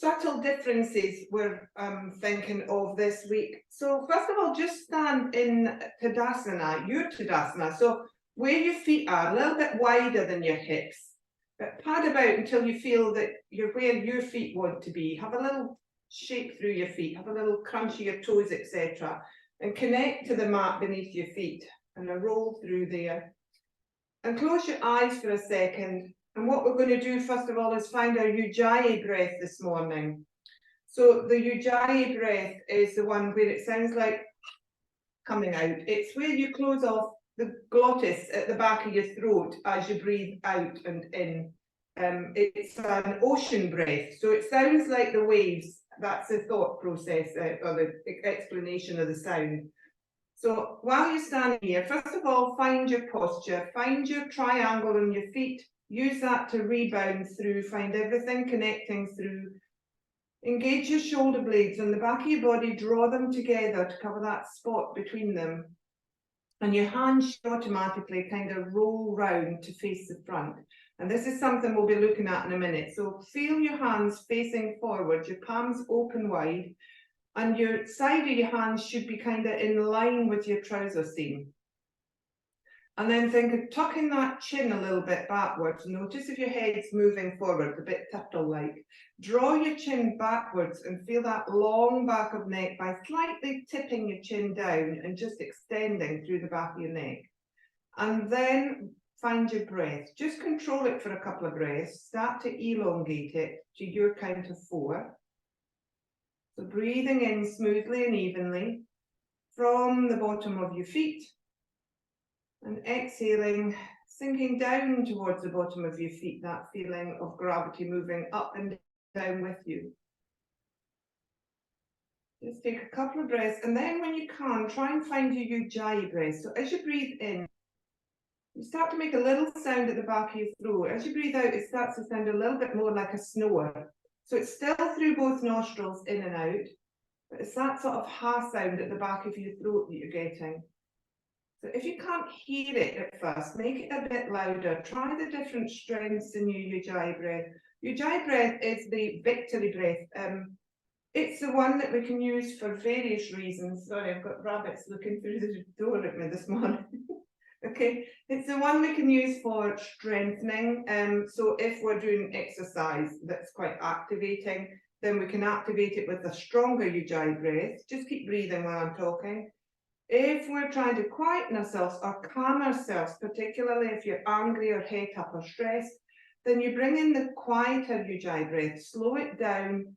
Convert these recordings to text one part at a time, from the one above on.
subtle differences we're thinking of this week. So first of all, just stand in Tadasana, your Tadasana. So where your feet are, a little bit wider than your hips, but pad about until you feel that you're where your feet want to be. Have a little shake through your feet, have a little crunch of your toes, etc. And connect to the mat beneath your feet and a roll through there. And close your eyes for a second. And what we're going to do first of all is find our Ujjayi breath this morning. So the Ujjayi breath is the one where it sounds like coming out. It's where you close off the glottis at the back of your throat as you breathe out and in. It's an ocean breath, so it sounds like the waves. That's the thought process or the explanation of the sound. So while you're standing here, first of all, find your posture, find your triangle on your feet, use that to rebound through, find everything connecting through. Engage your shoulder blades on the back of your body, draw them together to cover that spot between them. And your hands should automatically kind of roll round to face the front. And this is something we'll be looking at in a minute. So feel your hands facing forward, your palms open wide, and your side of your hands should be kind of in line with your trouser seam. And then think of tucking that chin a little bit backwards. Notice if your head's moving forward, a bit turtle-like. Draw your chin backwards and feel that long back of neck by slightly tipping your chin down and just extending through the back of your neck. And then find your breath. Just control it for a couple of breaths. Start to elongate it to your count of 4. So breathing in smoothly and evenly from the bottom of your feet. And exhaling, sinking down towards the bottom of your feet, that feeling of gravity moving up and down with you. Just take a couple of breaths, and then when you can, try and find your Ujjayi breath. So as you breathe in, you start to make a little sound at the back of your throat. As you breathe out, it starts to sound a little bit more like a snore. So it's still through both nostrils, in and out, but it's that sort of ha sound at the back of your throat that you're getting. So if you can't hear it at first, make it a bit louder. Try the different strengths in your Ujjayi breath. Ujjayi breath is the victory breath. It's the one that we can use for various reasons. Sorry, I've got rabbits looking through the door at me this morning. Okay, it's the one we can use for strengthening. So if we're doing exercise that's quite activating, then we can activate it with a stronger Ujjayi breath. Just keep breathing while I'm talking. If we're trying to quieten ourselves or calm ourselves, particularly if you're angry or het up or stressed, then you bring in the quieter Ujjayi breath, slow it down,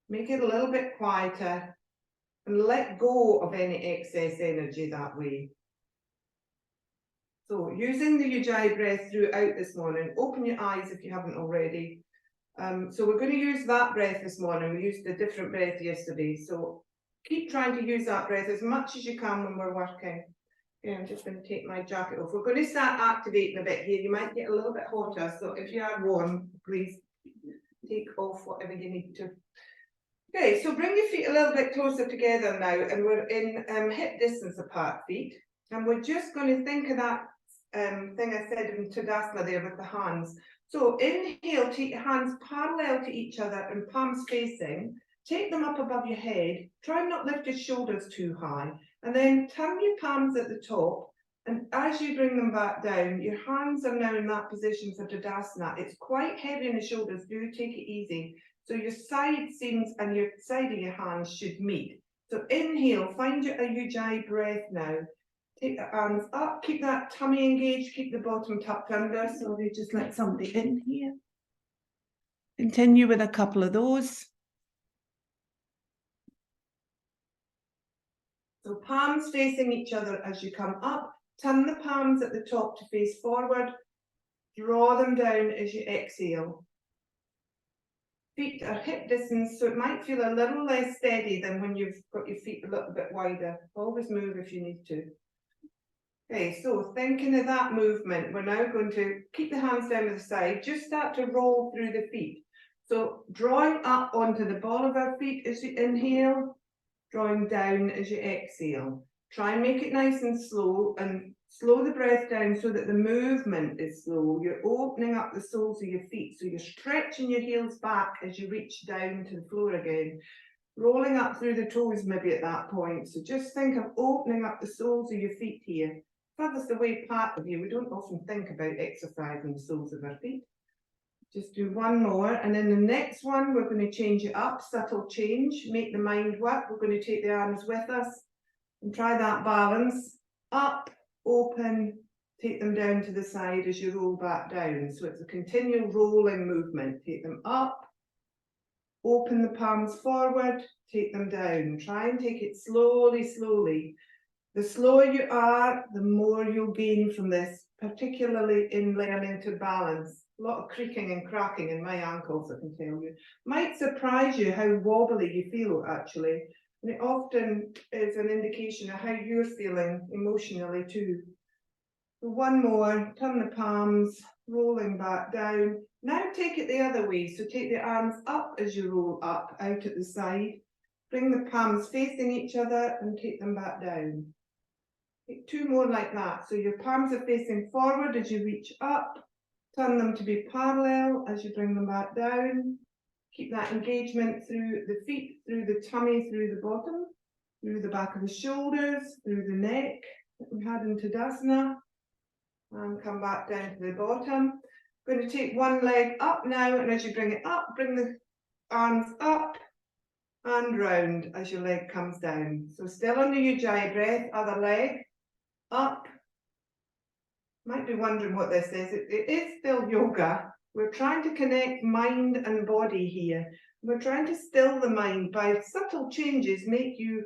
make it a little bit quieter, and let go of any excess energy that way. So using the Ujjayi breath throughout this morning, open your eyes if you haven't already. So we're going to use that breath this morning. We used a different breath yesterday. So keep trying to use that breath as much as you can when we're working. Okay, I'm just going to take my jacket off. We're going to start activating a bit here. You might get a little bit hotter, so if you are warm, please take off whatever you need to. Okay, so bring your feet a little bit closer together now, and we're in hip distance apart feet. And we're just going to think of that thing I said in Tadasana there with the hands. So inhale, take your hands parallel to each other and palms facing. Take them up above your head. Try and not lift your shoulders too high. And then turn your palms at the top. And as you bring them back down, your hands are now in that position for Tadasana. It's quite heavy in the shoulders. Do take it easy. So your side seams and your side of your hands should meet. So inhale, find your Ujjayi breath now. Take the arms up, keep that tummy engaged, keep the bottom tucked under. Sorry, just let somebody in here. Continue with a couple of those. So palms facing each other as you come up. Turn the palms at the top to face forward. Draw them down as you exhale. Feet are hip distance, so it might feel a little less steady than when you've got your feet a little bit wider. Always move if you need to. Okay, so thinking of that movement, we're now going to keep the hands down to the side. Just start to roll through the feet. So drawing up onto the ball of our feet as you inhale. Drawing down as you exhale. Try and make it nice and slow and Slow the breath down so that the movement is slow. You're opening up the soles of your feet, so you're stretching your heels back as you reach down to the floor again. Rolling up through the toes maybe at that point. So just think of opening up the soles of your feet here. Furthest away part of you, we don't often think about exercising the soles of our feet. Just do one more, and then the next one we're going to change it up, subtle change, make the mind work. We're going to take the arms with us and try that balance. Up, open, take them down to the side as you roll back down. So it's a continual rolling movement. Take them up, open the palms forward, take them down. Try and take it slowly, slowly. The slower you are, the more you'll gain from this, particularly in learning to balance. A lot of creaking and cracking in my ankles, I can tell you. Might surprise you how wobbly you feel, actually. And it often is an indication of how you're feeling emotionally too. So one more, turn the palms, rolling back down. Now take it the other way. So take the arms up as you roll up, out at the side. Bring the palms facing each other and take them back down. Take two more like that. So your palms are facing forward as you reach up. Turn them to be parallel as you bring them back down. Keep that engagement through the feet, through the tummy, through the bottom, through the back of the shoulders, through the neck that we had in Tadasana. And come back down to the bottom. I'm going to take one leg up now, and as you bring it up, bring the arms up and round as your leg comes down. So still under Ujjayi breath, other leg, up. Might be wondering what this is. It is still yoga. We're trying to connect mind and body here. We're trying to still the mind by subtle changes, make you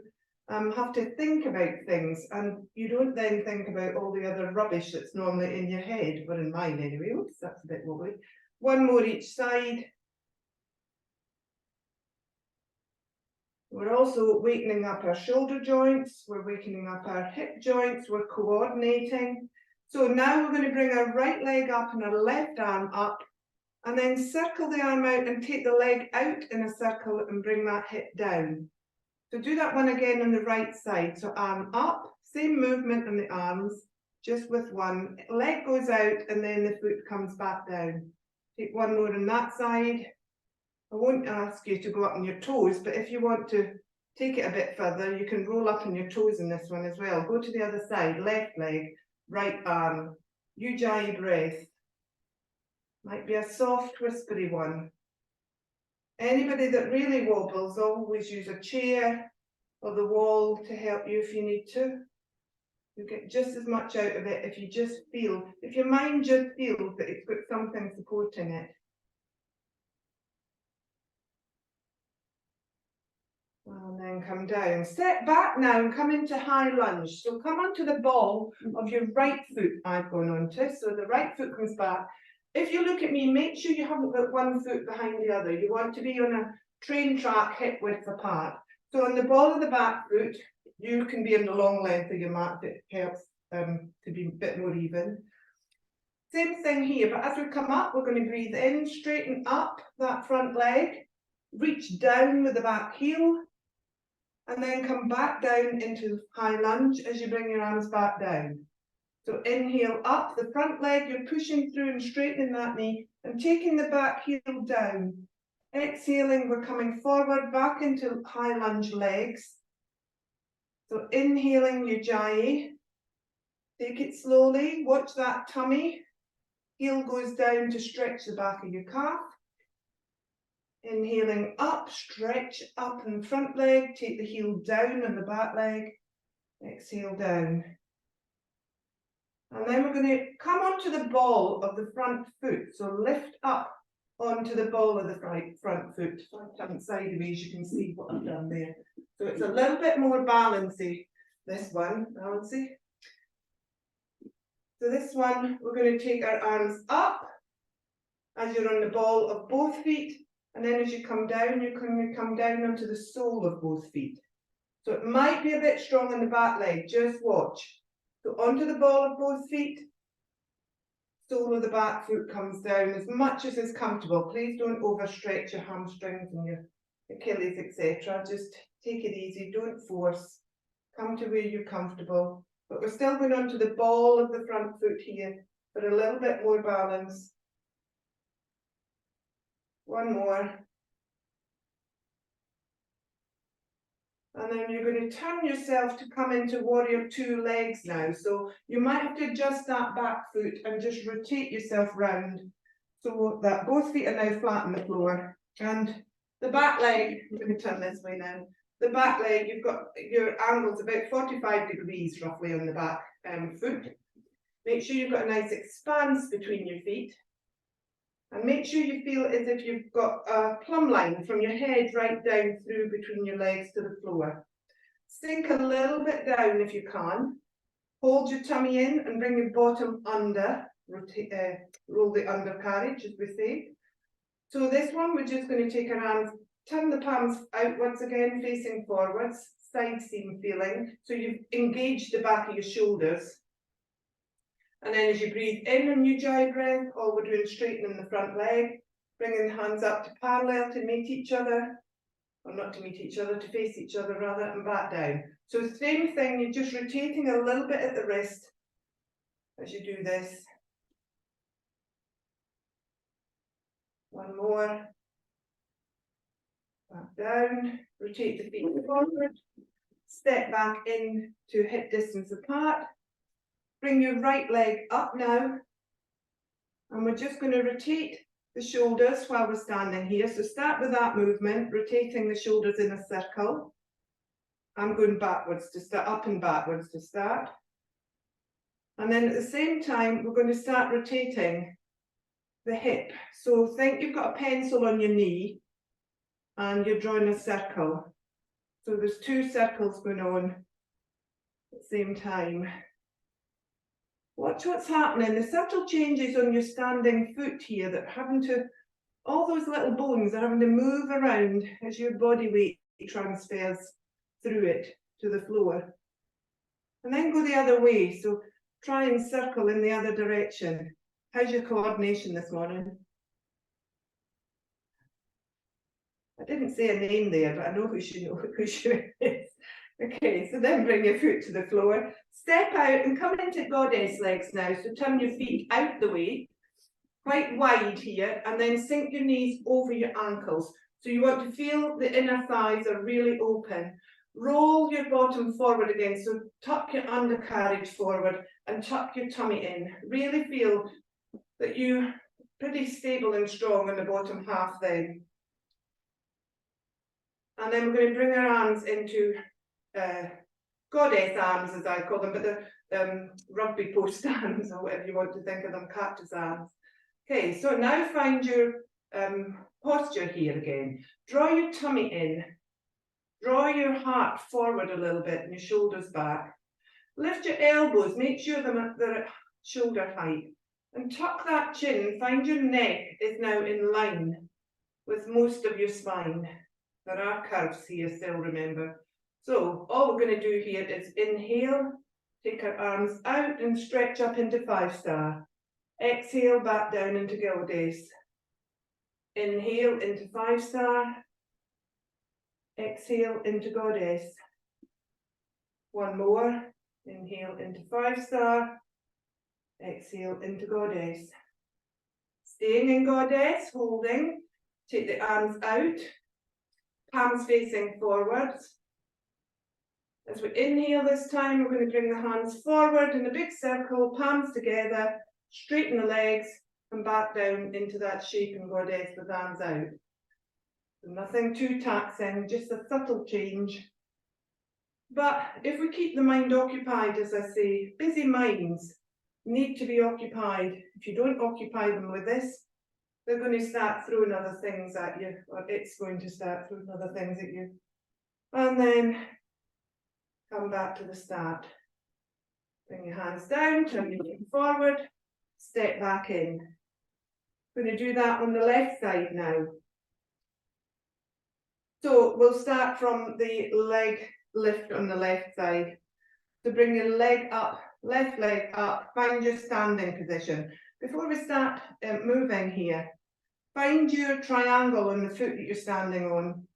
have to think about things, and you don't then think about all the other rubbish that's normally in your head, or in mine anyway. Oops, that's a bit wobbly. One more each side. We're also wakening up our shoulder joints, we're wakening up our hip joints, we're coordinating. So now we're going to bring our right leg up and our left arm up, and then circle the arm out and take the leg out in a circle and bring that hip down. So do that one again on the right side. So arm up, same movement on the arms, just with one. Leg goes out and then the foot comes back down. Take one more on that side. I won't ask you to go up on your toes, but if you want to take it a bit further, you can roll up on your toes in this one as well. Go to the other side, left leg, right arm. Ujjayi breath. Might be a soft, whispery one. Anybody that really wobbles, always use a chair or the wall to help you if you need to. You get just as much out of it if you just feel, if your mind just feels that it's got something supporting it. And then come down. Step back now and come into high lunge. So come onto the ball of your right foot I've gone onto. So the right foot comes back. If you look at me, make sure you haven't got one foot behind the other. You want to be on a train track, hip width apart. So on the ball of the back foot, you can be on the long length of your mat. It helps to be a bit more even. Same thing here, but as we come up, we're going to breathe in, straighten up that front leg, reach down with the back heel, and then come back down into high lunge as you bring your arms back down. So inhale up, the front leg, you're pushing through and straightening that knee and taking the back heel down. Exhaling, we're coming forward back into high lunge legs. So inhaling Ujjayi, take it slowly, watch that tummy. Heel goes down to stretch the back of your calf. Inhaling up, stretch up in the front leg, take the heel down on the back leg. Exhale down. And then we're going to come onto the ball of the front foot. So lift up onto the ball of the front foot. So I turn sideways, you can see what I've done there. So it's a little bit more balancy, this one, balancy. So this one, we're going to take our arms up as you're on the ball of both feet. And then as you come down, you're going to come down onto the sole of both feet. So it might be a bit strong on the back leg, just watch. So onto the ball of both feet, sole of the back foot comes down as much as is comfortable. Please don't overstretch your hamstrings and your Achilles, etc. Just take it easy, don't force. Come to where you're comfortable. but we're still going on to the ball of the front foot here for a little bit more balance. One more. And then you're going to turn yourself to come into warrior two legs now. So you might have to adjust that back foot and just rotate yourself round so that both feet are now flat on the floor. And the back leg, I'm going to turn this way now. The back leg, you've got your angles about 45 degrees roughly on the back foot. Make sure you've got a nice expanse between your feet. And make sure you feel as if you've got a plumb line from your head right down through between your legs to the floor. Sink a little bit down if you can. Hold your tummy in and bring your bottom under. Roll the undercarriage, as we say. So this one, we're just going to take our hands, turn the palms outwards again, facing forwards, side seam feeling. So you've engaged the back of your shoulders. And then as you breathe in on your Ujjayi breath, all we're doing straightening the front leg, bringing the hands up to parallel to meet each other, or not to meet each other, to face each other rather, and back down. So same thing, you're just rotating a little bit at the wrist as you do this. One more. Back down, rotate the feet forward, step back in to hip distance apart. Bring your right leg up now, and we're just going to rotate the shoulders while we're standing here. So start with that movement, rotating the shoulders in a circle. I'm going backwards to start, up and backwards to start. And then at the same time, we're going to start rotating the hip. So think you've got a pencil on your knee, and you're drawing a circle. So there's two circles going on at the same time. Watch what's happening, the subtle changes on your standing foot here that having to, all those little bones are having to move around as your body weight transfers through it to the floor. And then go the other way, so try and circle in the other direction. How's your coordination this morning? I didn't say a name there, but I know who she is. Okay, so then bring your foot to the floor. Step out and come into goddess legs now. So turn your feet out the way, quite wide here, and then sink your knees over your ankles. So you want to feel the inner thighs are really open. Roll your bottom forward again. So tuck your undercarriage forward and tuck your tummy in. Really feel that you're pretty stable and strong in the bottom half then. And then we're going to bring our arms into goddess arms, as I call them, but the rugby post arms, or whatever you want to think of them, cactus arms. Okay, so now find your posture here again. Draw your tummy in. Draw your heart forward a little bit and your shoulders back. Lift your elbows, make sure they're at shoulder height. And tuck that chin. Find your neck is now in line with most of your spine. There are curves here still, remember. So all we're going to do here is inhale, take our arms out and stretch up into 5-star. Exhale, back down into goddess. Inhale into 5-star. Exhale into goddess. One more. Inhale into 5-star. Exhale into goddess. Staying in goddess, holding. Take the arms out. Palms facing forwards. As we inhale this time, we're going to bring the hands forward in a big circle, palms together, straighten the legs, and back down into that shape in goddess with arms out. So nothing too taxing, just a subtle change. But if we keep the mind occupied, as I say, busy minds need to be occupied. If you don't occupy them with this, they're going to start throwing other things at you, or it's going to start throwing other things at you. And then come back to the start. Bring your hands down, turn your feet forward, step back in. We're going to do that on the left side now. So we'll start from the leg lift on the left side. So bring your leg up, left leg up, find your standing position. Before we start moving here, find your triangle on the foot that you're standing on.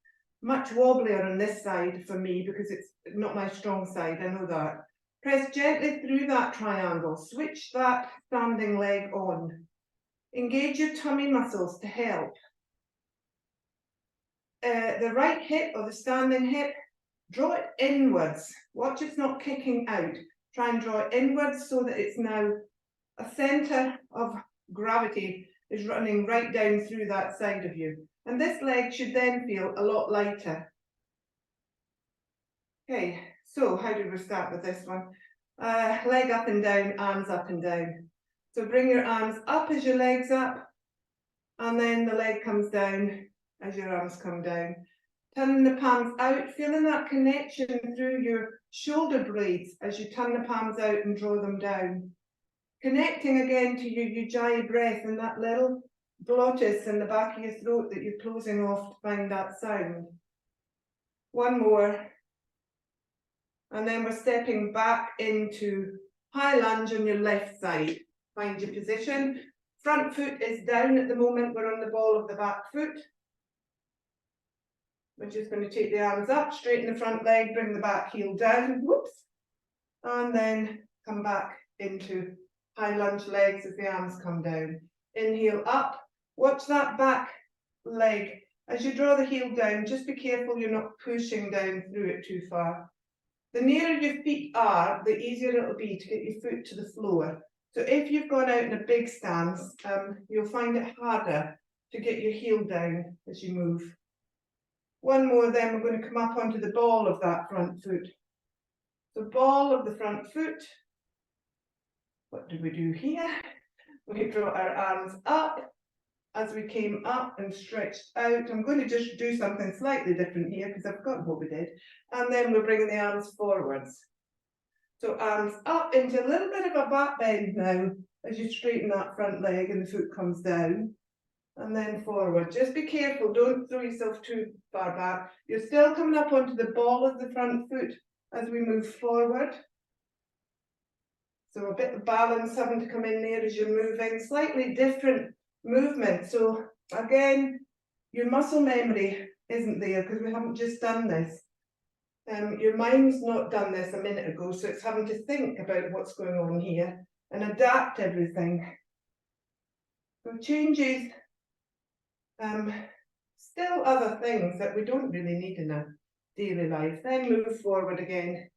Much wobblier on this side for me because it's not my strong side, I know that. Press gently through that triangle. Switch that standing leg on. Engage your tummy muscles to help. The right hip or the standing hip, draw it inwards. Watch it's not kicking out. Try and draw it inwards so that it's now a centre of gravity is running right down through that side of you. And this leg should then feel a lot lighter. Okay, so how do we start with this one? Leg up and down, arms up and down. So bring your arms up as your legs up, and then the leg comes down as your arms come down. Turn the palms out, feeling that connection through your shoulder blades as you turn the palms out and draw them down. Connecting again to your Ujjayi breath and that little glottis in the back of your throat that you're closing off to find that sound. One more. And then we're stepping back into high lunge on your left side. Find your position. Front foot is down at the moment. We're on the ball of the back foot. We're just going to take the arms up, straighten the front leg, bring the back heel down. Whoops. And then come back into high lunge legs as the arms come down. Inhale up. Watch that back leg. As you draw the heel down, just be careful you're not pushing down through it too far. The nearer your feet are, the easier it'll be to get your foot to the floor. So if you've gone out in a big stance, you'll find it harder to get your heel down as you move. One more, then we're going to come up onto the ball of that front foot. So ball of the front foot. What do we do here? We draw our arms up as we came up and stretched out. I'm going to just do something slightly different here because I've forgotten what we did. And then we're bringing the arms forwards. So arms up into a little bit of a back bend now as you straighten that front leg and the foot comes down. And then forward. Just be careful, don't throw yourself too far back. You're still coming up onto the ball of the front foot as we move forward. So a bit of balance having to come in there as you're moving. Slightly different movement. So again, your muscle memory isn't there because we haven't just done this. Your mind's not done this a minute ago, so it's having to think about what's going on here and adapt everything. So changes. Still other things that we don't really need in our daily life. Then move forward again.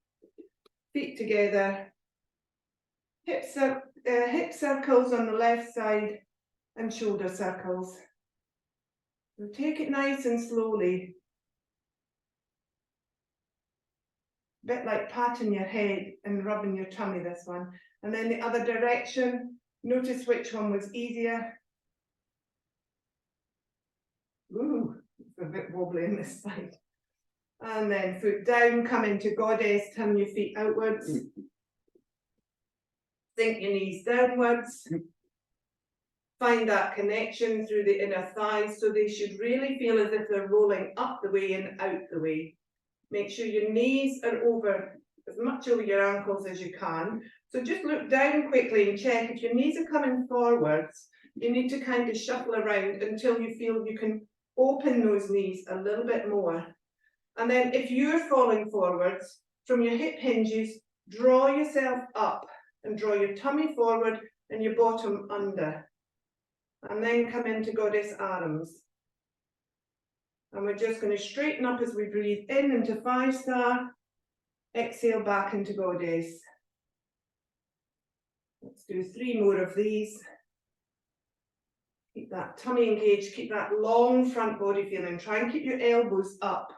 Feet together. Hip circles on the left side and shoulder circles. So take it nice and slowly. A bit like patting your head and rubbing your tummy, this one. And then the other direction. Notice which one was easier. Ooh, it's a bit wobbly on this side. And then foot down, come into goddess, turn your feet outwards. Sink your knees downwards. Find that connection through the inner thighs, so they should really feel as if they're rolling up the way and out the way. Make sure your knees are over, as much over your ankles as you can. So just look down quickly and check if your knees are coming forwards. You need to kind of shuffle around until you feel you can open those knees a little bit more. And then if you're falling forwards, from your hip hinges, draw yourself up and draw your tummy forward and your bottom under. And then come into goddess arms. And we're just going to straighten up as we breathe in into 5-star. Exhale back into goddess. Let's do 3 more of these. Keep that tummy engaged, keep that long front body feeling. Try and keep your elbows up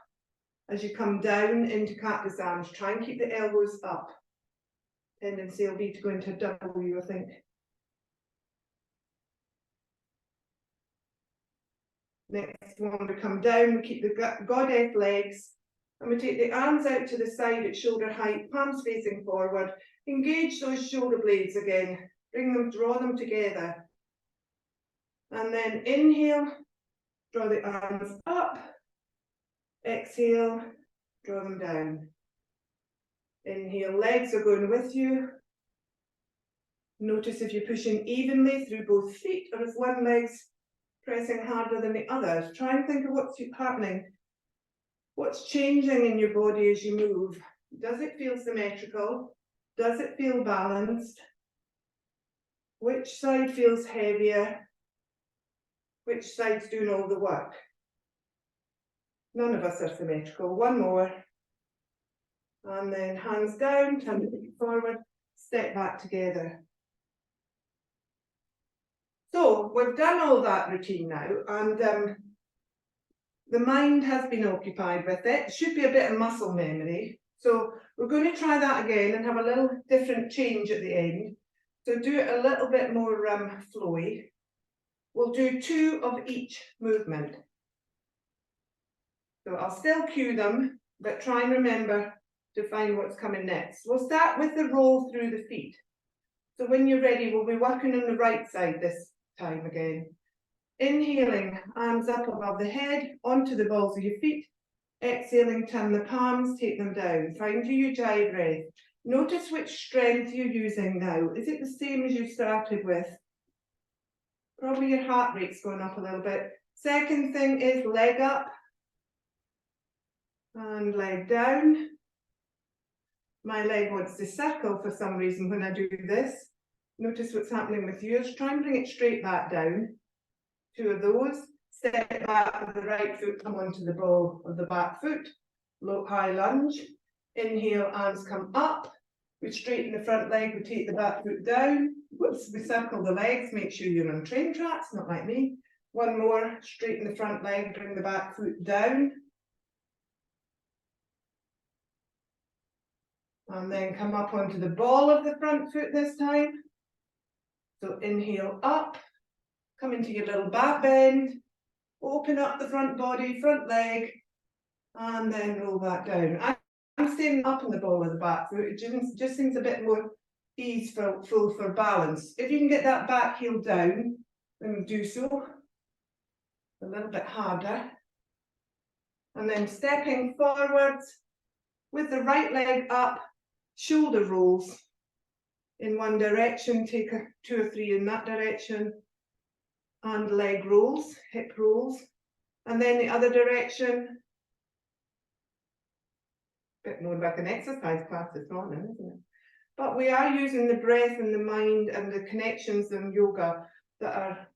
as you come down into cactus arms. Try and keep the elbows up. Tendency will be to go into W, I think. Next one, we come down, we keep the goddess legs, and we take the arms out to the side at shoulder height, palms facing forward. Engage those shoulder blades again. Bring them, draw them together. And then inhale, draw the arms up. Exhale, draw them down. Inhale, legs are going with you. Notice if you're pushing evenly through both feet or if one leg's pressing harder than the other. Try and think of what's happening. What's changing in your body as you move? Does it feel symmetrical? Does it feel balanced? Which side feels heavier? Which side's doing all the work? None of us are symmetrical. One more. And then hands down, turn the feet forward, step back together. So we've done all that routine now, and the mind has been occupied with it. It should be a bit of muscle memory. So we're going to try that again and have a little different change at the end. So do it a little bit more flowy. We'll do 2 of each movement. So I'll still cue them, but try and remember to find what's coming next. We'll start with the roll through the feet. So when you're ready, we'll be working on the right side this time again. Inhaling, arms up above the head, onto the balls of your feet. Exhaling, turn the palms, take them down. Find your Ujjayi breath. Notice which strength you're using now. Is it the same as you started with? Probably your heart rate's going up a little bit. Second thing is leg up and leg down. My leg wants to circle for some reason when I do this. Notice what's happening with yours. Try and bring it straight back down. 2 of those. Step back with the right foot, come onto the ball of the back foot. Low high lunge. Inhale, arms come up. We straighten the front leg, we take the back foot down. Whoops, we circle the legs, make sure you're on train tracks, not like me. One more, straighten the front leg, bring the back foot down. And then come up onto the ball of the front foot this time. So inhale up, come into your little back bend, open up the front body, front leg, and then roll back down. I'm staying up in the ball of the back foot. It just seems a bit more easeful for balance. If you can get that back heel down, then do so. A little bit harder. And then stepping forwards with the right leg up, shoulder rolls in one direction, take 2 or 3 in that direction, and leg rolls, hip rolls, and then the other direction. Bit more like an exercise class this morning, isn't it? But we are using the breath and the mind and the connections in yoga that are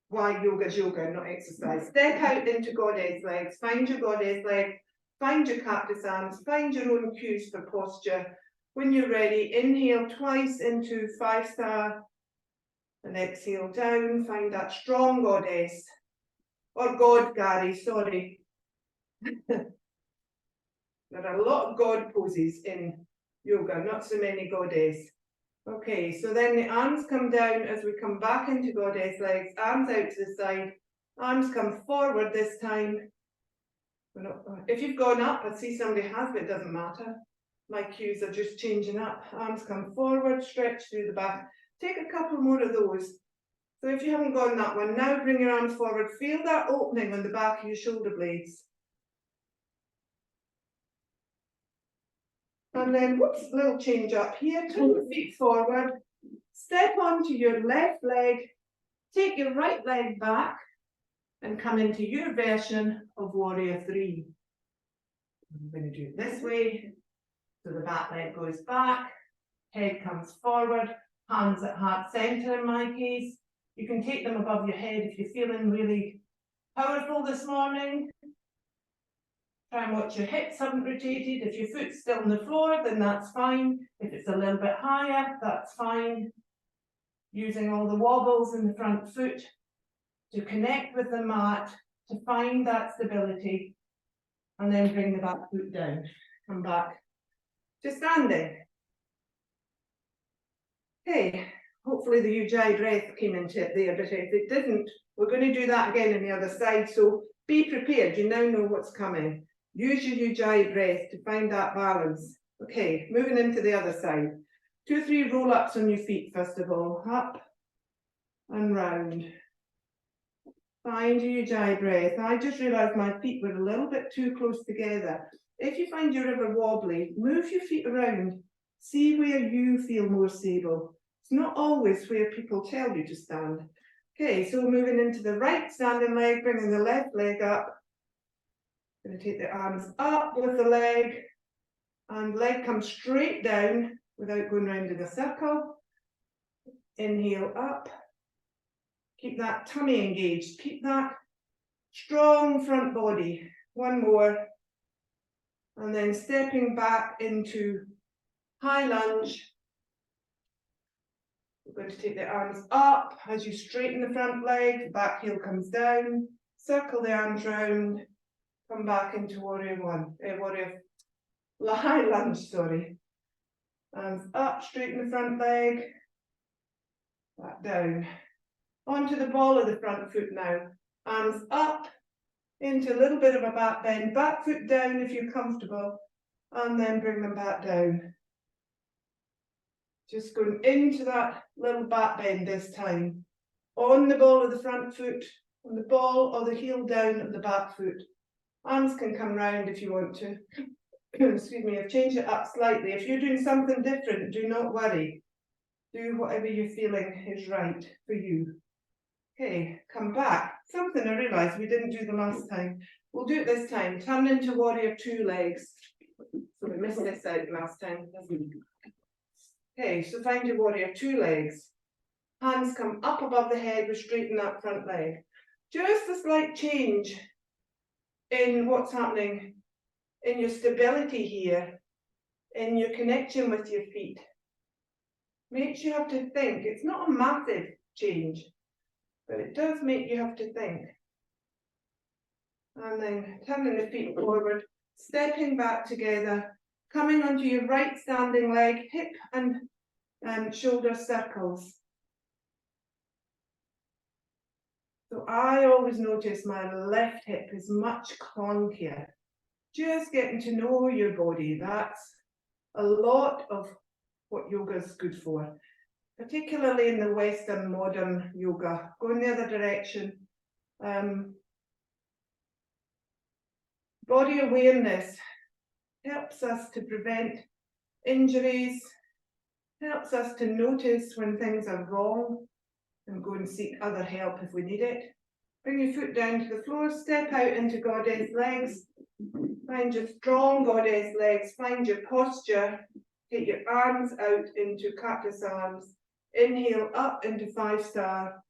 why yoga's yoga, not exercise. Step out into goddess legs, find your goddess leg, find your cactus arms, find your own cues for posture. When you're ready, inhale twice into 5-star and exhale down, find that strong goddess, or God, Gary, sorry. There are a lot of God poses in yoga, not so many goddess. Okay, so then the arms come down as we come back into goddess legs, arms out to the side, arms come forward this time. If you've gone up, I see somebody has, but it doesn't matter. My cues are just changing up. Arms come forward, stretch through the back. Take a couple more of those. So if you haven't gone that one, now bring your arms forward. Feel that opening on the back of your shoulder blades. And then, whoops, little change up here. Turn the feet forward. Step onto your left leg. Take your right leg back and come into your version of Warrior 3. I'm going to do it this way. So the back leg goes back, head comes forward, hands at heart center in my case. You can take them above your head if you're feeling really powerful this morning. Try and watch your hips haven't rotated. If your foot's still on the floor, then that's fine. If it's a little bit higher, that's fine. Using all the wobbles in the front foot to connect with the mat, to find that stability, and then bring the back foot down. Come back to standing. Okay, hopefully the Ujjayi breath came into it there, but if it didn't, we're going to do that again on the other side. So be prepared, you now know what's coming. Use your Ujjayi breath to find that balance. Okay, moving into the other side. 2 or 3 roll-ups on your feet, first of all. Up and round. Find your Ujjayi breath. I just realised my feet were a little bit too close together. If you find you're ever wobbly, move your feet around. See where you feel more stable. It's not always where people tell you to stand. Okay, so moving into the right standing leg, bringing the left leg up. Going to take the arms up with the leg, and leg comes straight down. without going round in a circle. Inhale up. Keep that tummy engaged. Keep that strong front body. One more. And then stepping back into high lunge. We're going to take the arms up as you straighten the front leg. The back heel comes down. Circle the arms round. Come back into warrior one. High lunge, sorry. Arms up, straighten the front leg. Back down. Onto the ball of the front foot now. Arms up into a little bit of a back bend. Back foot down if you're comfortable. And then bring them back down. Just going into that little back bend this time. On the ball of the front foot. On the ball or the heel down of the back foot. Arms can come round if you want to. Excuse me, I've changed it up slightly. If you're doing something different, do not worry. Do whatever you're feeling is right for you. Okay, come back. Something I realised we didn't do the last time. We'll do it this time. Turn into warrior two legs. So we missed this out last time. Okay, so find your warrior two legs. Hands come up above the head, we straighten that front leg. Just a slight change in what's happening in your stability here, in your connection with your feet. Makes you have to think. It's not a massive change, but it does make you have to think. And then turning the feet forward, stepping back together, coming onto your right standing leg, hip and shoulder circles. So I always notice my left hip is much clunkier. Just getting to know your body, that's a lot of what yoga is good for, particularly in the Western modern yoga. Going the other direction. Body awareness helps us to prevent injuries, helps us to notice when things are wrong and go and seek other help if we need it. Bring your foot down to the floor, step out into goddess legs. Find your strong goddess legs, find your posture. Take your arms out into cactus arms. Inhale up into 5-star,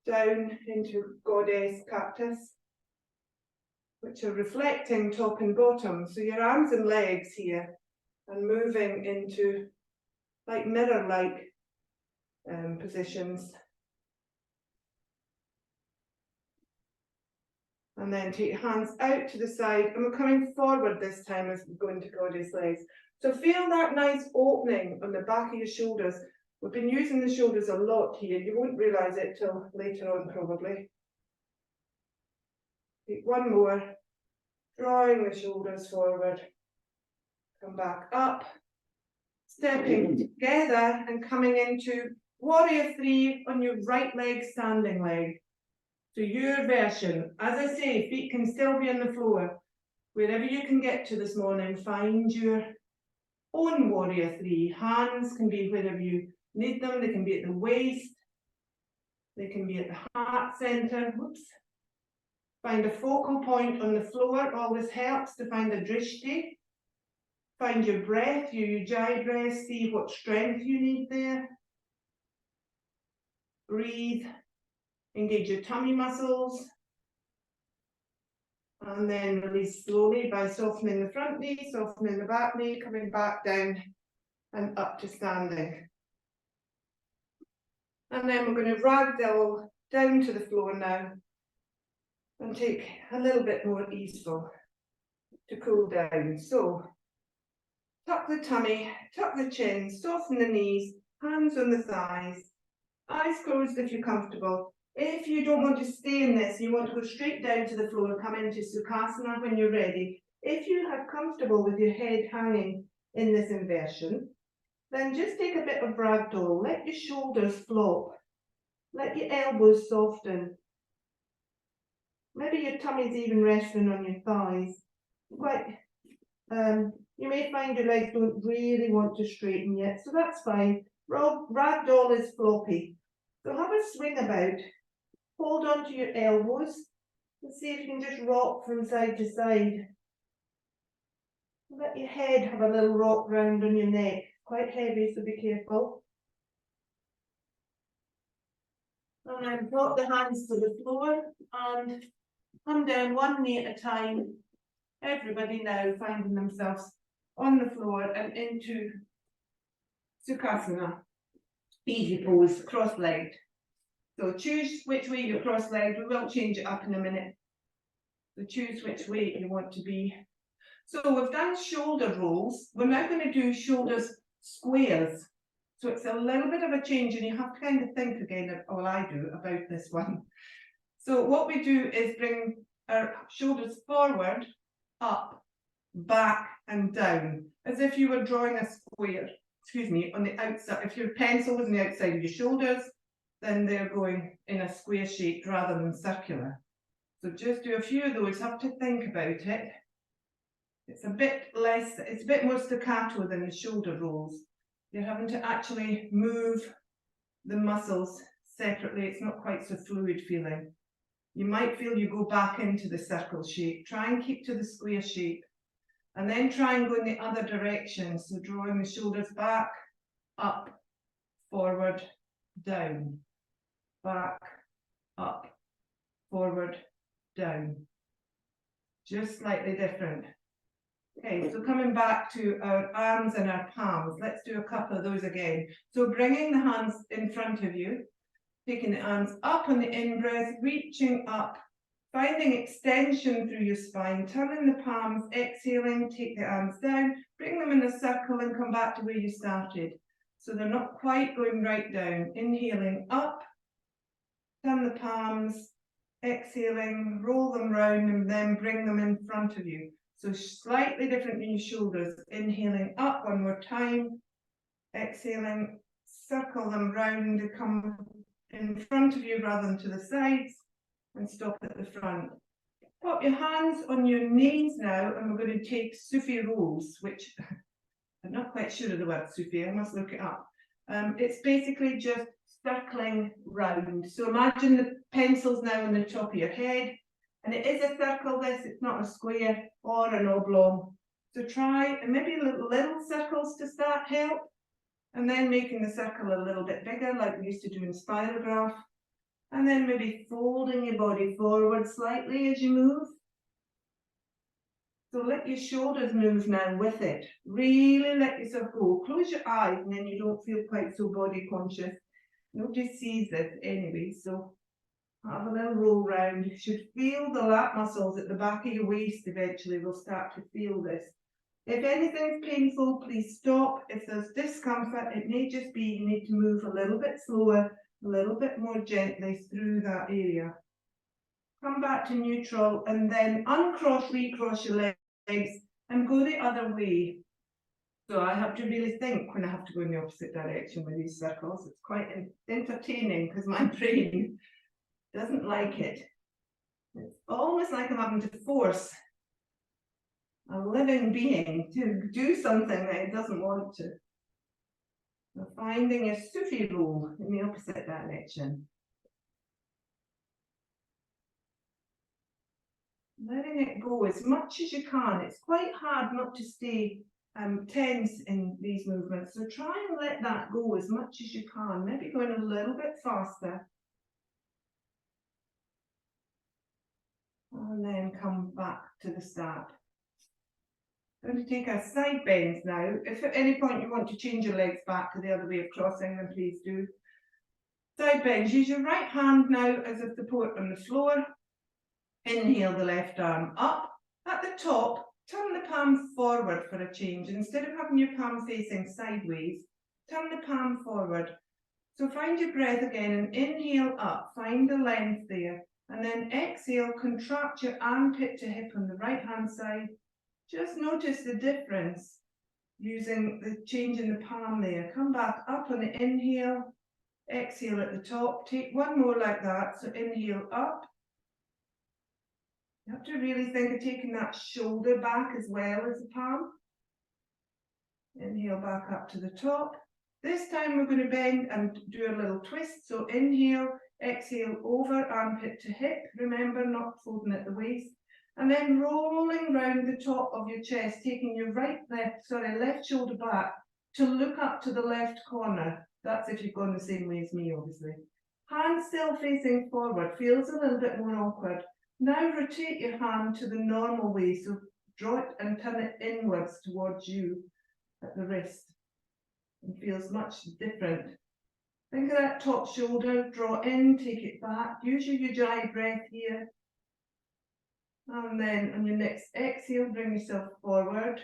down into goddess cactus, which are reflecting top and bottom. So your arms and legs here, and moving into like mirror-like positions. And then take your hands out to the side, and we're coming forward this time as we go into goddess legs. So feel that nice opening on the back of your shoulders. We've been using the shoulders a lot here. You won't realise it till later on probably. Take one more, drawing the shoulders forward. Come back up, stepping together and coming into warrior three on your right leg, standing leg. So your version, as I say, feet can still be on the floor. Wherever you can get to this morning, find your own warrior three. Hands can be wherever you need them. They can be at the waist. They can be at the heart center. Whoops. Find a focal point on the floor. Always helps to find a drishti. Find your breath, your ujjayi breath. See what strength you need there. Breathe. Engage your tummy muscles. And then release slowly by softening the front knee, softening the back knee, coming back down and up to standing. And then we're going to ragdoll down to the floor now and take a little bit more easeful to cool down. So tuck the tummy, tuck the chin, soften the knees, hands on the thighs, eyes closed if you're comfortable. If you don't want to stay in this, you want to go straight down to the floor, come into Sukhasana when you're ready. If you are comfortable with your head hanging in this inversion, then just take a bit of ragdoll. Let your shoulders flop. Let your elbows soften. Maybe your tummy's even resting on your thighs. You may find your legs don't really want to straighten yet, so that's fine. Ragdoll is floppy. So have a swing about. Hold on to your elbows and see if you can just rock from side to side. Let your head have a little rock round on your neck. quite heavy, so be careful. And then drop the hands to the floor and come down one knee at a time. Everybody now finding themselves on the floor and into Sukhasana. Easy pose, cross-legged. So choose which way you're cross-legged. We will change it up in a minute. So choose which way you want to be. So we've done shoulder rolls. We're now going to do shoulders squares. So it's a little bit of a change, and you have to kind of think again, well, I do, about this one. So what we do is bring our shoulders forward, up, back and down, as if you were drawing a square, excuse me, on the outside. If your pencil was on the outside of your shoulders, then they're going in a square shape rather than circular. So just do a few of those, have to think about it. It's a bit less, it's a bit more staccato than the shoulder rolls. You're having to actually move the muscles separately. It's not quite so fluid feeling. You might feel you go back into the circle shape. Try and keep to the square shape. And then try and go in the other direction. So drawing the shoulders back, up, forward, down. Back, up, forward, down. Just slightly different. Okay, so coming back to our arms and our palms, let's do a couple of those again. So bringing the hands in front of you, taking the arms up on the in-breath, reaching up, finding extension through your spine, turning the palms, exhaling, take the arms down, bring them in a circle and come back to where you started. So they're not quite going right down. Inhaling up, turn the palms, exhaling, roll them round and then bring them in front of you. So slightly different in your shoulders. Inhaling up one more time, exhaling, circle them round to come in front of you rather than to the sides, and stop at the front. Pop your hands on your knees now, and we're going to take Sufi rolls, which I'm not quite sure of the word Sufi, I must look it up. It's basically just circling round. So imagine the pencil's now on the top of your head, and it is a circle, this, it's not a square or an oblong. So try, and maybe little circles to start help, and then making the circle a little bit bigger like we used to do in spirograph, and then maybe folding your body forward slightly as you move. So let your shoulders move now with it. Really let yourself go. Close your eyes and then you don't feel quite so body conscious. Nobody sees this anyway, so have a little roll round. You should feel the lat muscles at the back of your waist eventually. We'll start to feel this. If anything's painful, please stop. If there's discomfort, it may just be you need to move a little bit slower, a little bit more gently through that area. Come back to neutral and then uncross, recross your legs and go the other way. So I have to really think when I have to go in the opposite direction with these circles. It's quite entertaining because my brain doesn't like it. It's almost like I'm having to force a living being to do something that it doesn't want to. So finding a Sufi roll in the opposite direction. Letting it go as much as you can. It's quite hard not to stay tense in these movements. So try and let that go as much as you can. Maybe going a little bit faster. And then come back to the start. I'm going to take our side bends now. If at any point you want to change your legs back to the other way of crossing, then please do. Side bends. Use your right hand now as a support on the floor. Inhale the left arm up. At the top, turn the palm forward for a change. Instead of having your palm facing sideways, turn the palm forward. So find your breath again and inhale up. Find the length there. And then exhale, contract your armpit to hip on the right hand side. Just notice the difference using the change in the palm there. Come back up on the inhale, exhale at the top. Take one more like that. So inhale up. You have to really think of taking that shoulder back as well as the palm. Inhale back up to the top. This time we're going to bend and do a little twist. So inhale, exhale over, armpit to hip. Remember, not folding at the waist. And then rolling round the top of your chest, taking your left shoulder back, to look up to the left corner. That's if you've gone the same way as me, obviously. Hand still facing forward, feels a little bit more awkward. Now rotate your hand to the normal way, so draw it and turn it inwards towards you at the wrist. It feels much different. Think of that top shoulder, draw in, take it back. Use your Ujjayi breath here. And then on your next exhale, bring yourself forward.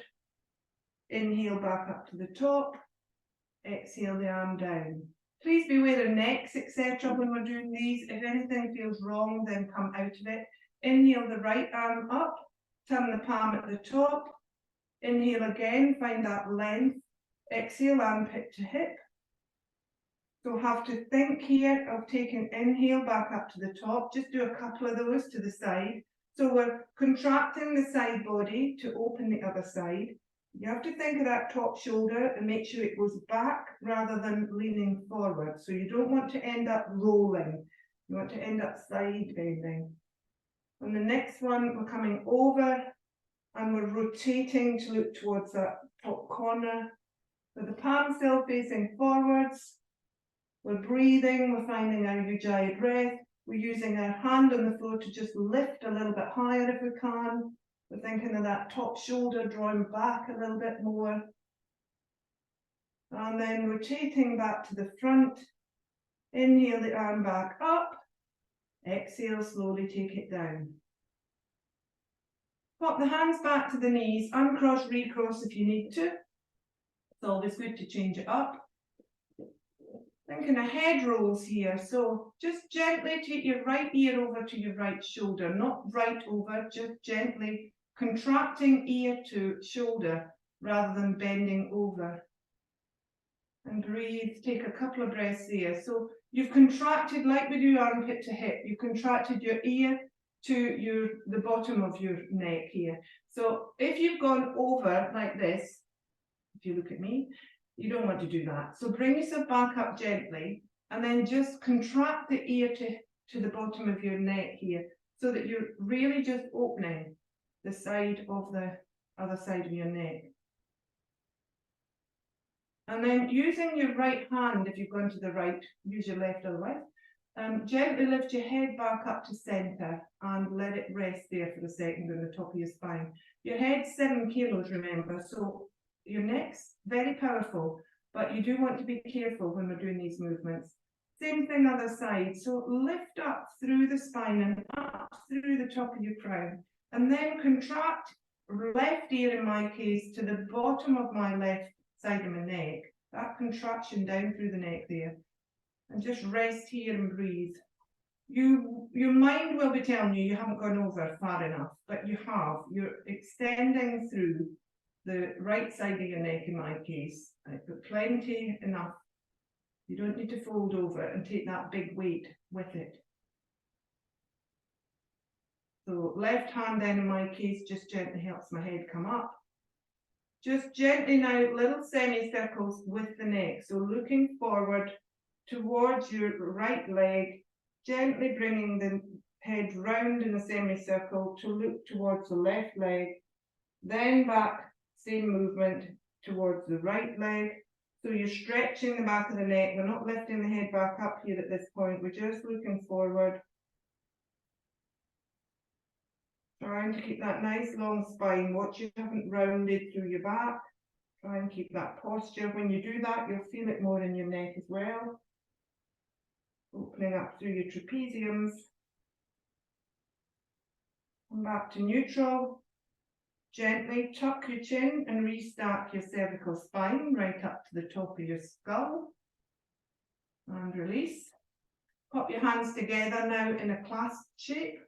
Inhale back up to the top. Exhale the arm down. Please be aware of necks, etc. when we're doing these. If anything feels wrong, then come out of it. Inhale the right arm up. Turn the palm at the top. Inhale again, find that length. Exhale, armpit to hip. So have to think here of taking inhale back up to the top. Just do a couple of those to the side. So we're contracting the side body to open the other side. You have to think of that top shoulder and make sure it goes back rather than leaning forward. So you don't want to end up rolling. You want to end up side bending. On the next one, we're coming over and we're rotating to look towards that top corner. With the palm still facing forwards. We're breathing, we're finding our Ujjayi breath. We're using our hand on the floor to just lift a little bit higher if we can. We're thinking of that top shoulder drawing back a little bit more. And then rotating back to the front. Inhale the arm back up. Exhale, slowly take it down. Pop the hands back to the knees, uncross, recross if you need to. It's always good to change it up. Thinking of head rolls here, so just gently take your right ear over to your right shoulder, not right over, just gently contracting ear to shoulder rather than bending over. And breathe, take a couple of breaths there. So you've contracted, like we do armpit to hip, you've contracted your ear to the bottom of your neck here. So if you've gone over like this, if you look at me, you don't want to do that. So bring yourself back up gently and then just contract the ear to the bottom of your neck here so that you're really just opening the side of the other side of your neck. And then using your right hand, if you've gone to the right, use your left otherwise. Gently lift your head back up to center and let it rest there for a second on the top of your spine. Your head's 7 kilos, remember, so your neck's very powerful, but you do want to be careful when we're doing these movements. Same thing other side. So lift up through the spine and up through the top of your crown, and then contract left ear in my case to the bottom of my left side of my neck. That contraction down through the neck there, and just rest here and breathe. Your mind will be telling you haven't gone over far enough, but you have. You're extending through the right side of your neck in my case, but plenty enough. You don't need to fold over and take that big weight with it. So left hand then in my case just gently helps my head come up. Just gently now, little semicircles with the neck. So looking forward towards your right leg, gently bringing the head round in a semicircle to look towards the left leg, then back. Same movement towards the right leg. So you're stretching the back of the neck. We're not lifting the head back up here at this point. We're just looking forward. Trying to keep that nice long spine. Watch you haven't rounded through your back. Try and keep that posture. When you do that, you'll feel it more in your neck as well. Opening up through your trapeziums. Come back to neutral. Gently tuck your chin and restack your cervical spine right up to the top of your skull. And release. Pop your hands together now in a clasped shape.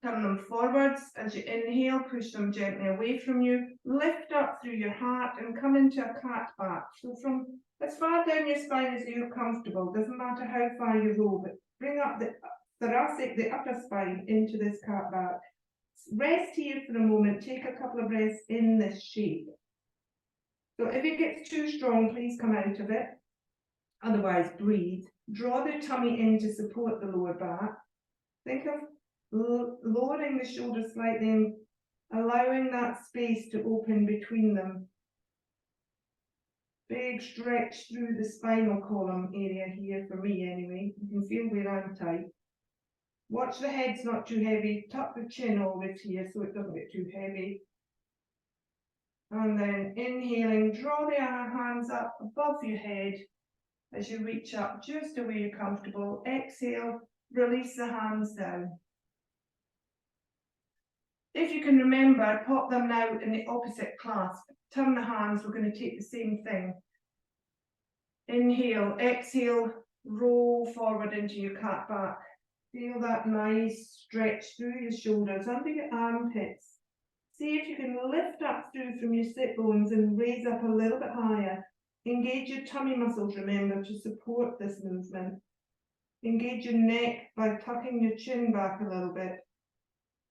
Turn them forwards. As you inhale, push them gently away from you. Lift up through your heart and come into a cat back. So from as far down your spine as you're comfortable. Doesn't matter how far you roll, but bring up the thoracic, the upper spine into this cat back. Rest here for a moment, take a couple of breaths in this shape. So if it gets too strong, please come out of it. Otherwise, breathe. Draw the tummy in to support the lower back. Think of lowering the shoulders slightly and allowing that space to open between them. Big stretch through the spinal column area here, for me anyway. You can feel where I'm tight. Watch the head's not too heavy. Tuck the chin always here so it doesn't get too heavy. And then inhaling, draw the hands up above your head as you reach up just the way you're comfortable. Exhale, release the hands down. If you can remember, pop them now in the opposite clasp. Turn the hands, we're going to take the same thing. Inhale, exhale, roll forward into your cat back. Feel that nice stretch through your shoulders, under your armpits. See if you can lift up through from your sit bones and raise up a little bit higher. Engage your tummy muscles, remember, to support this movement. Engage your neck by tucking your chin back a little bit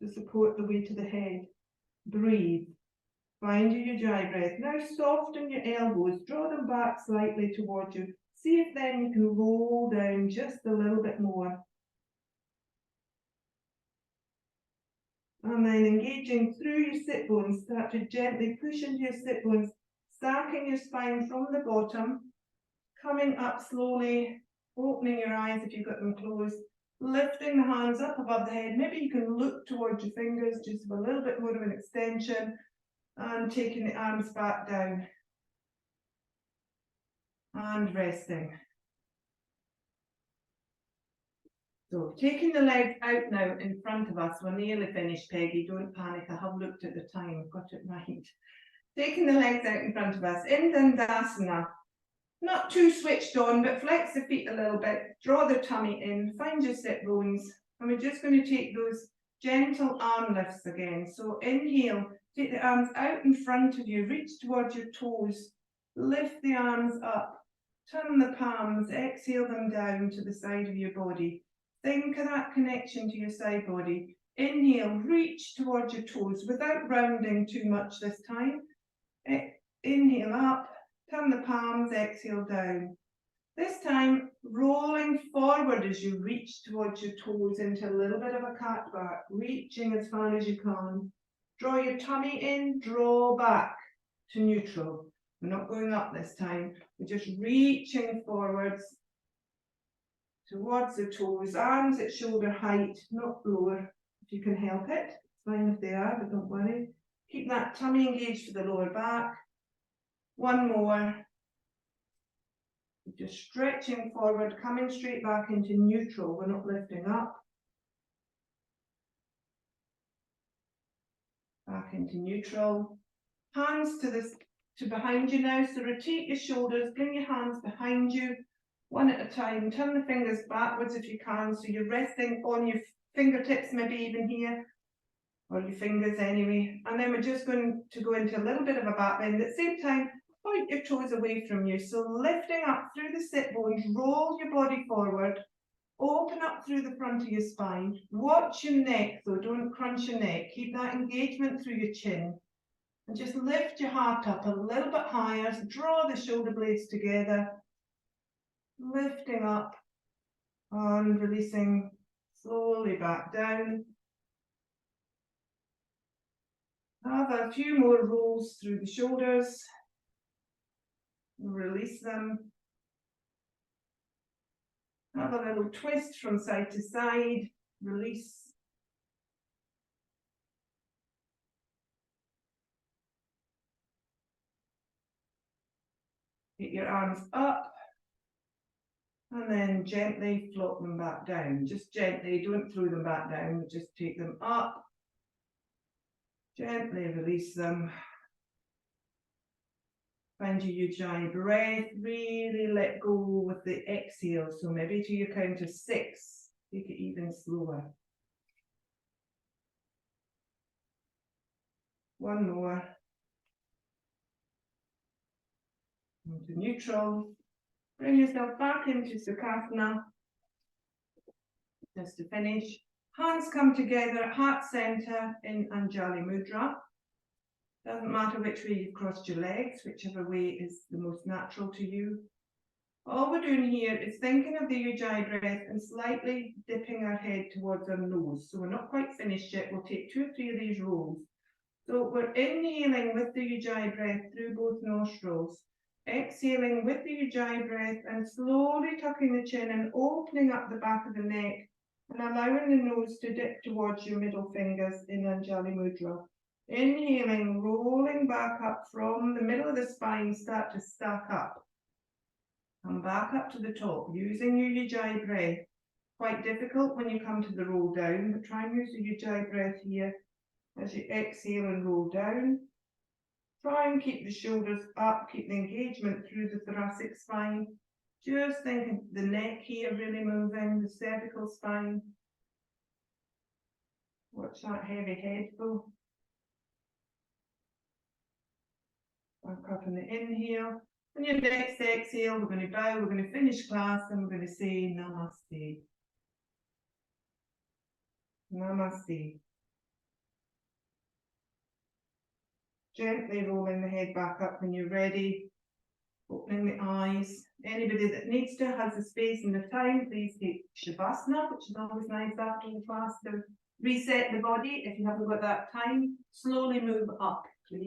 to support the weight of the head. Breathe. Find your ujjayi breath. Now soften your elbows. Draw them back slightly towards you. See if then you can roll down just a little bit more. And then engaging through your sit bones. Start to gently push into your sit bones. Stacking your spine from the bottom. Coming up slowly. Opening your eyes if you've got them closed. Lifting the hands up above the head. Maybe you can look towards your fingers, just a little bit more of an extension, and taking the arms back down and resting. So taking the legs out now in front of us. We're nearly finished, Peggy. Don't panic. I have looked at the time. I've got it right. Taking the legs out in front of us in Tadasana. Not too switched on, but flex the feet a little bit, draw the tummy in, find your sit bones, and we're just going to take those gentle arm lifts again. So inhale, take the arms out in front of you, reach towards your toes, lift the arms up, turn the palms, exhale them down to the side of your body. Think of that connection to your side body. Inhale, reach towards your toes without rounding too much this time. Inhale up. Turn the palms, exhale down. This time, rolling forward as you reach towards your toes into a little bit of a cat back, reaching as far as you can. Draw your tummy in, draw back to neutral. We're not going up this time. We're just reaching forwards towards the toes, arms at shoulder height, not lower. If you can help it, it's fine if they are, but don't worry. Keep that tummy engaged for the lower back. One more. Just stretching forward, coming straight back into neutral. We're not lifting up. Back into neutral. Hands to behind you now. So rotate your shoulders, bring your hands behind you, one at a time. Turn the fingers backwards if you can. So you're resting on your fingertips, maybe even here, or your fingers anyway. And then we're just going to go into a little bit of a back bend. At the same time, point your toes away from you. So lifting up through the sit bones, roll your body forward, open up through the front of your spine. Watch your neck though, don't crunch your neck. Keep that engagement through your chin. And just lift your heart up a little bit higher. Draw the shoulder blades together. Lifting up and releasing slowly back down. Have a few more rolls through the shoulders. Release them. Have a little twist from side to side. Release. Get your arms up. And then gently float them back down. Just gently, don't throw them back down. Just take them up. Gently release them. Find your ujjayi breath, really let go with the exhale. So maybe to your count of 6, take it even slower. One more. Into neutral. Bring yourself back into Sukhasana. Just to finish. Hands come together at heart center in Anjali Mudra. Doesn't matter which way you've crossed your legs, whichever way is the most natural to you. All we're doing here is thinking of the ujjayi breath and slightly dipping our head towards our nose. So we're not quite finished yet. We'll take 2 or 3 of these rolls. So we're inhaling with the ujjayi breath through both nostrils. Exhaling with the Ujjayi breath and slowly tucking the chin and opening up the back of the neck and allowing the nose to dip towards your middle fingers in Anjali Mudra. Inhaling, rolling back up from the middle of the spine, start to stack up. Come back up to the top using your Ujjayi breath. Quite difficult when you come to the roll down, but try and use the Ujjayi breath here as you exhale and roll down. Try and keep the shoulders up, keep the engagement through the thoracic spine. Just thinking the neck here really moving, the cervical spine. Watch that heavy head go. Back up in the inhale. On your next exhale, we're going to bow, we're going to finish class, and we're going to say Namaste. Namaste. Gently rolling the head back up when you're ready. Opening the eyes. Anybody that needs to, has the space and the time, please take Shavasana, which is always nice after the class to reset the body. If you haven't got that time, slowly move up, please.